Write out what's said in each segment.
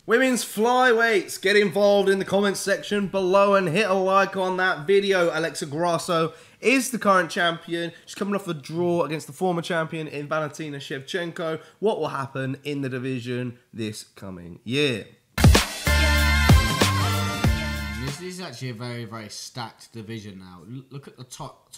Women's flyweights, get involved in the comments section below and hit a like on that video. Alexa Grasso is the current champion. She's coming off a draw against the former champion in Valentina Shevchenko. What will happen in the division this coming year? This is actually a very, very stacked division now. Look at the top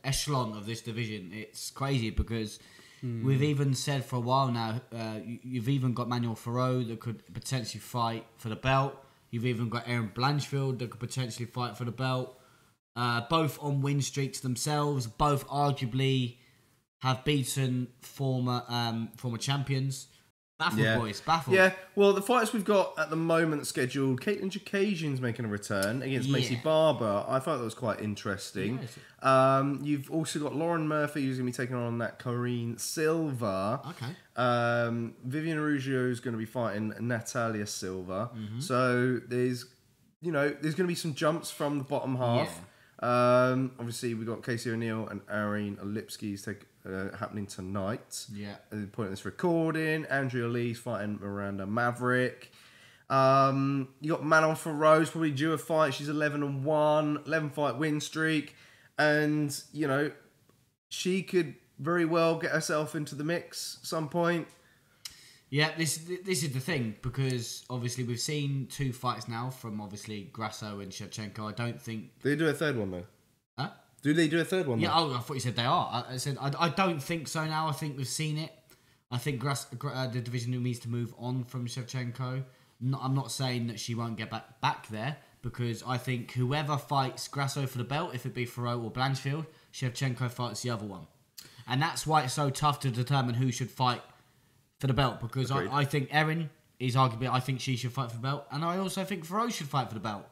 echelon of this division. It's crazy because we've even said for a while now, you've even got Manon Fiorot that could potentially fight for the belt. You've even got Erin Blanchfield that could potentially fight for the belt. Both on win streaks themselves. Both arguably have beaten former champions. Baffled, boys. Baffled. Yeah, well, the fights we've got at the moment scheduled, Caitlin Chookagian's making a return against Macy Barber. I thought that was quite interesting. You've also got Lauren Murphy, who's going to be taking on that Corrine Silva. Okay. Vivian Araujo is going to be fighting Natalia Silva. So there's going to be some jumps from the bottom half. Obviously, we've got Casey O'Neill and Irene Lipski's happening tonight. Yeah. At the point of this recording, Andrea Lee's fighting Miranda Maverick. You got Manon Fiorot's probably due a fight. She's 11-1, 11-fight win streak, and she could very well get herself into the mix at some point. Yeah, this is the thing, because obviously we've seen 2 fights now from obviously Grasso and Shevchenko. I don't think They do a third one though. Huh? Do they do a third one? Yeah, though? I thought you said they are. I said I don't think so now. I think we've seen it. I think the division needs to move on from Shevchenko. I'm not saying that she won't get back there, because I think whoever fights Grasso for the belt, if it be Fiorot or Blanchfield, Shevchenko fights the other one. And that's why it's so tough to determine who should fight for the belt, because I think Erin is arguably, I think she should fight for the belt, and I also think Fiorot should fight for the belt.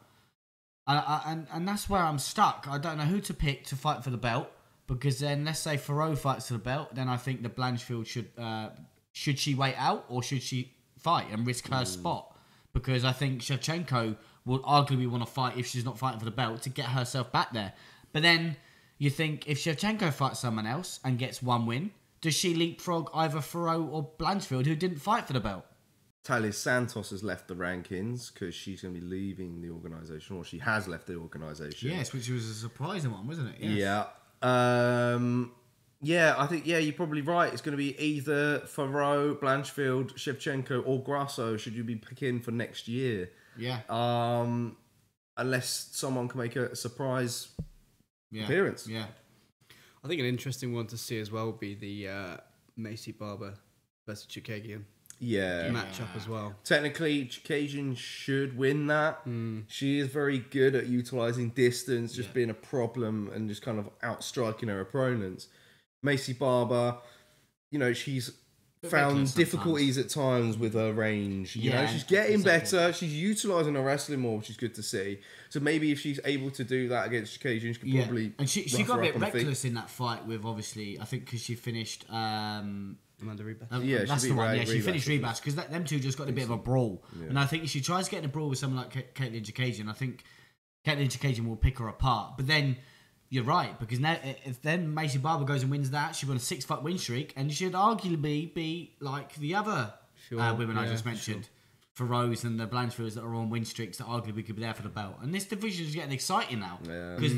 And that's where I'm stuck. I don't know who to pick to fight for the belt, because then let's say Fiorot fights for the belt, then I think the Blanchfield should she wait out or should she fight and risk her spot? Because I think Shevchenko will arguably want to fight if she's not fighting for the belt to get herself back there. But then you think if Shevchenko fights someone else and gets 1 win, does she leapfrog either Fiorot or Blanchfield, who didn't fight for the belt? Talia Santos has left the rankings because she's going to be leaving the organisation, or she has left the organisation. Yes, which was a surprising one, wasn't it? Yes. Yeah. I think, you're probably right. It's going to be either Fiorot, Blanchfield, Shevchenko, or Grasso should you be picking for next year. Yeah. Unless someone can make a surprise appearance. Yeah. I think an interesting one to see as well would be the Macy Barber versus Chookagian matchup as well. Technically, Chookagian should win that. She is very good at utilising distance, just being a problem and just kind of outstriking her opponents. Macy Barber, she's found difficulties at times with her range. She's getting better. She's utilising her wrestling more, which is good to see. So maybe if she's able to do that against Chookagian, she could probably. And she got a bit reckless in that fight with, obviously, I think because she finished. Amanda Ribas. That's the one. Yeah, she finished Ribas because them two just got a bit of a brawl. Yeah. And I think if she tries to get in a brawl with someone like Caitlin Chookagian, I think Caitlin Chookagian will pick her apart. But then you're right, because now if then Macy Barber goes and wins that, she'll win a 6-fight win streak, and should arguably be like the other women I just mentioned, Fiorot and the Blanchfields that are on win streaks that arguably could be there for the belt. And this division is getting exciting now because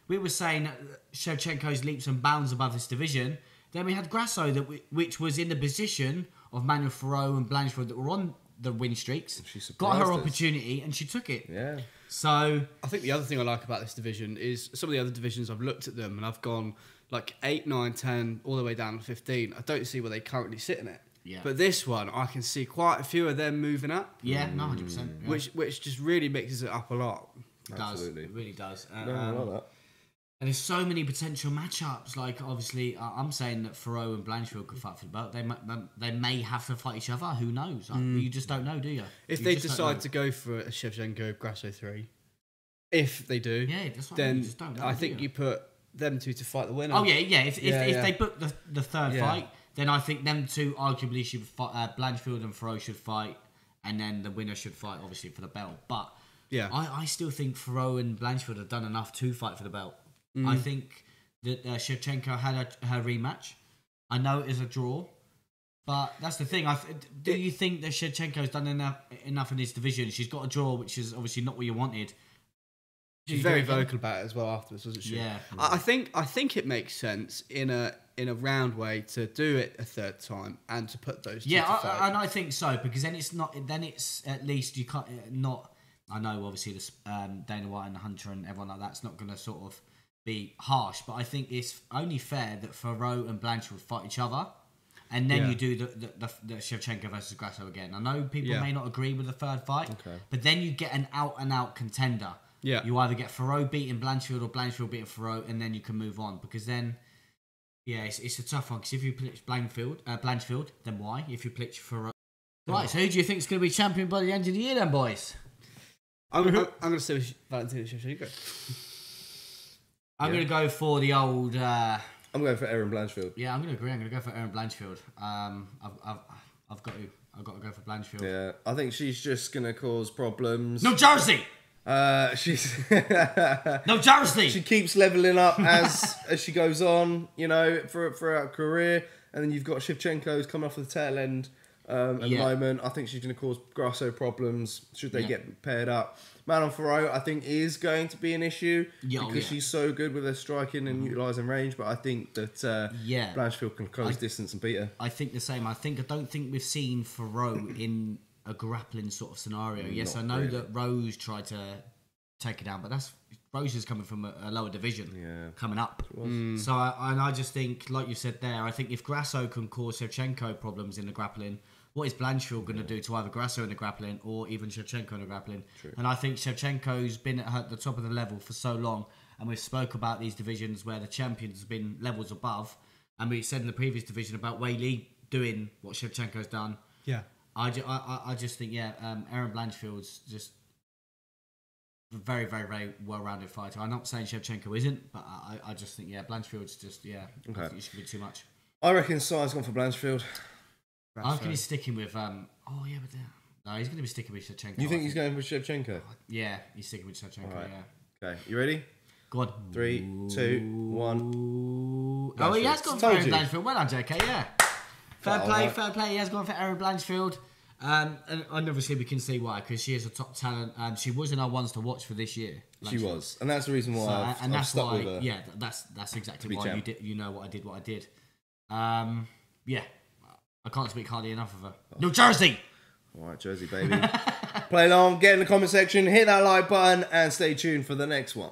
we were saying Shevchenko's leaps and bounds above this division. Then we had Grasso, which was in the position of Manon Fiorot and Blanchfield that were on the win streaks. Got her opportunity and she took it. Yeah. So I think the other thing I like about this division is some of the other divisions I've looked at them and I've gone like 8, 9, 10, all the way down to 15. I don't see where they currently sit in it. Yeah. But this one, I can see quite a few of them moving up. Yeah, 100%. Yeah. Which just really mixes it up a lot. Absolutely. It really does. I like that. And there's so many potential matchups. Like, obviously, I'm saying that Fiorot and Blanchfield could fight for the belt. They may have to fight each other. Who knows? You just don't know, do you? If they decide to go for a Shevchenko Grasso 3, if they do, then just don't know, I think you put them two to fight the winner. Oh, yeah. If they book the third fight, then I think them two arguably should fight. Blanchfield and Fiorot should fight, and then the winner should fight, obviously, for the belt. But I still think Fiorot and Blanchfield have done enough to fight for the belt. I think that Shevchenko had her rematch. I know it is a draw. But that's the thing. Do you think that Shevchenko's done enough in this division? She's got a draw, which is obviously not what you wanted. She's very vocal about it as well afterwards, wasn't she? Yeah. I think it makes sense in a round way to do it a third time and to put those. Yeah, and I think so, because then it's not. Then it's at least you can't not. I know obviously this Dana White and Hunter and everyone like that's not going to sort of be harsh, but I think it's only fair that Fiorot and Blanchfield fight each other. And then you do the Shevchenko versus Grasso again. I know people may not agree with the third fight, but then you get an out-and-out contender. Yeah. You either get Fiorot beating Blanchfield or Blanchfield beating Fiorot, and then you can move on. Because then, it's a tough one. Because if you pitch Blanchfield, then why? If you pitch Fiorot... Right, so who do you think is going to be champion by the end of the year then, boys? I'm going to say Valentina Shevchenko. I'm going to go for the old... I'm going for Erin Blanchfield. Yeah, I'm going to agree. I'm going to go for Erin Blanchfield. I've got to go for Blanchfield. Yeah, I think she's just going to cause problems. New Jersey! She's No Jersey. She keeps leveling up as she goes on, throughout her career. And then you've got Shevchenko's coming off the tail end at the moment. I think she's going to cause Grasso problems should they get paired up. Manon Fiorot, I think, is going to be an issue because she's so good with her striking and utilising range. But I think that Blanchfield can close distance and beat her. I think the same. I don't think we've seen Fiorot in a grappling sort of scenario. Yes, I know that Rose tried to take her down, but Rose is coming from a lower division coming up. So I just think, like you said there, I think if Grasso can cause Shevchenko problems in the grappling, what is Blanchfield going to do to either Grasso in the grappling or even Shevchenko in the grappling? True. And I think Shevchenko's been at the top of the level for so long, and we've spoke about these divisions where the champions have been levels above, and we said in the previous division about Wei Li doing what Shevchenko's done. Yeah. I just think, Erin Blanchfield's just a very, very, very well-rounded fighter. I'm not saying Shevchenko isn't, but I just think, Blanchfield's just, I think it should be too much. I reckon Sai's gone for Blanchfield. I reckon he's sticking with, no, he's going to be sticking with Shevchenko. You think he's going with Shevchenko? Yeah, he's sticking with Shevchenko, right. Okay, you ready? Go on. 3, 2, 1. Oh, he has gone for Erin Blanchfield. Well done, JK, yeah. Fair play. He has gone for Erin Blanchfield. And obviously we can see why, because she is a top talent, and she was in our ones to watch for this year. Blanchfield. She was, and that's the reason why I've stuck with her. Yeah, that's exactly why you know what I did. I can't speak hardly enough of her. New Jersey! All right, Jersey, baby. Play along, get in the comment section, hit that like button, and stay tuned for the next one.